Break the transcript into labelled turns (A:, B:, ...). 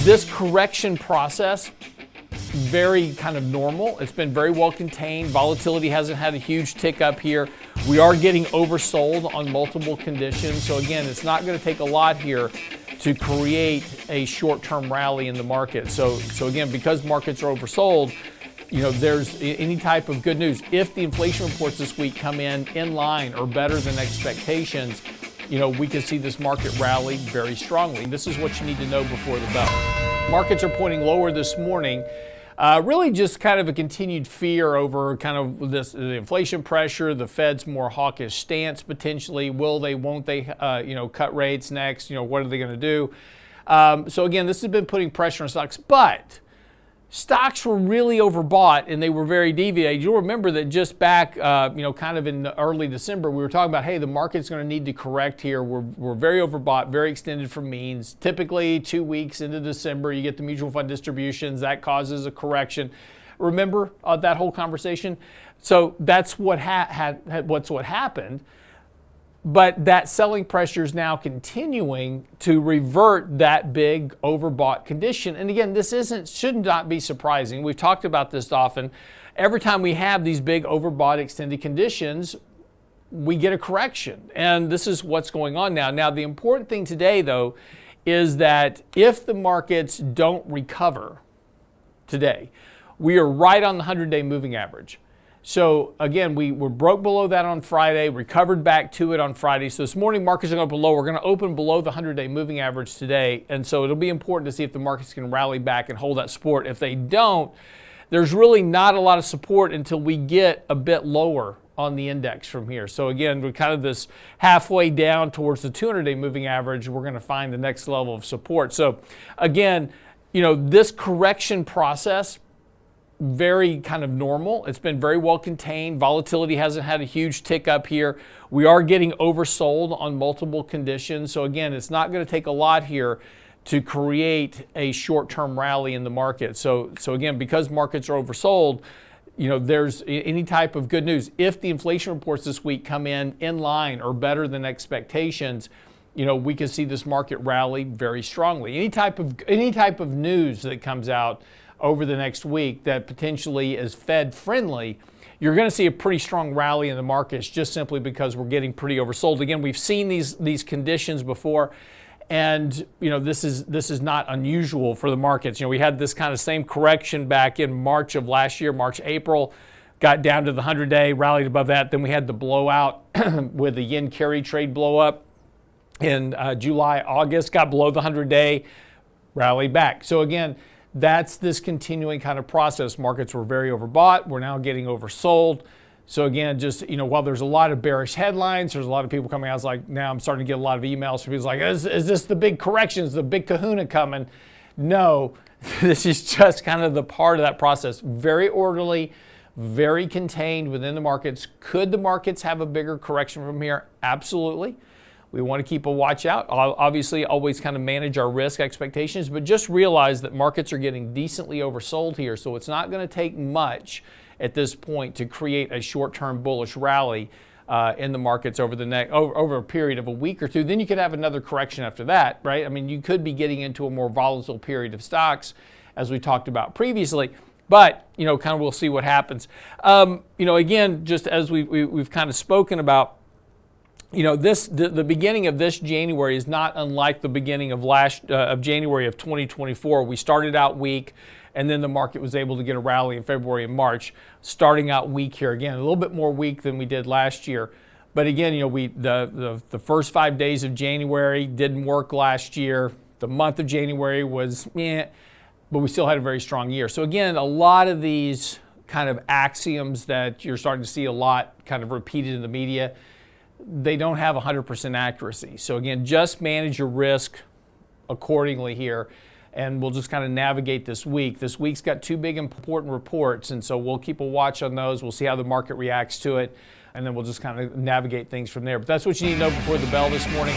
A: This correction process, very kind of normal. It's been very well contained. Volatility hasn't had a huge tick up here. We are getting oversold on multiple conditions. So again, it's not going to take a lot here to create a short-term rally in the market. So again, because markets are oversold, there's any type of good news. If the inflation reports this week come in line or better than expectations, we can see this market rally very strongly. This is what you need to know before the bell. Markets are pointing lower this morning. Really just kind of a continued fear over kind of the inflation pressure, the Fed's more hawkish stance potentially. Will they, won't they, cut rates next? What are they going to do? So again, this has been putting pressure on stocks, but stocks were really overbought and they were very deviated. You'll remember that just back, kind of in early December, we were talking about, hey, the market's going to need to correct here. We're very overbought, very extended from means. Typically 2 weeks into December, you get the mutual fund distributions. That causes a correction. Remember that whole conversation? So that's what what happened. But that selling pressure is now continuing to revert that big overbought condition. And again, this should not be surprising. We've talked about this often. Every time we have these big overbought extended conditions, we get a correction. And this is what's going on now. Now, the important thing today, though, is that if the markets don't recover today, we are right on the 100-day moving average. So again, we were broke below that on Friday, recovered back to it on Friday. So this morning, markets are going to open low. We're going to open below the 100-day moving average today. And so it'll be important to see if the markets can rally back and hold that support. If they don't, there's really not a lot of support until we get a bit lower on the index from here. So again, we're kind of this halfway down towards the 200-day moving average. We're going to find the next level of support. So again, this correction process, very kind of normal. It's been very well contained. Volatility hasn't had a huge tick up here. We are getting oversold on multiple conditions. So again, it's not going to take a lot here to create a short-term rally in the market. So again, because markets are oversold, there's any type of good news. If the inflation reports this week come in line or better than expectations, we can see this market rally very strongly. Any type of news that comes out over the next week that potentially is Fed friendly, you're going to see a pretty strong rally in the markets just simply because we're getting pretty oversold. Again, we've seen these conditions before, and this is not unusual for the markets. We had this kind of same correction back in March of last year, March, April, got down to the 100-day, rallied above that. Then we had the blowout with the yen carry trade blow up in July, August, got below the 100-day, rallied back. So again, that's this continuing kind of process. Markets were very overbought. We're now getting oversold. So again, just, while there's a lot of bearish headlines, there's a lot of people coming out. It's like, now I'm starting to get a lot of emails from people like, is this the big correction? Is the big kahuna coming? No, this is just kind of the part of that process. Very orderly, very contained within the markets. Could the markets have a bigger correction from here? Absolutely. We want to keep a watch out. Obviously, always kind of manage our risk expectations, but just realize that markets are getting decently oversold here. So it's not going to take much at this point to create a short-term bullish rally in the markets over a period of a week or two. Then you could have another correction after that, right? I mean, you could be getting into a more volatile period of stocks, as we talked about previously. But, kind of we'll see what happens. Again, just as we've kind of spoken about, the beginning of this January is not unlike the beginning of January of 2024. We started out weak, and then the market was able to get a rally in February and March. Starting out weak here again, a little bit more weak than we did last year. But again, the first 5 days of January didn't work last year. The month of January was but we still had a very strong year. So again, a lot of these kind of axioms that you're starting to see a lot kind of repeated in the media, they don't have 100% accuracy. So again, just manage your risk accordingly here, and we'll just kind of navigate this week. This week's got two big important reports, and so we'll keep a watch on those. We'll see how the market reacts to it, and then we'll just kind of navigate things from there. But that's what you need to know before the bell this morning.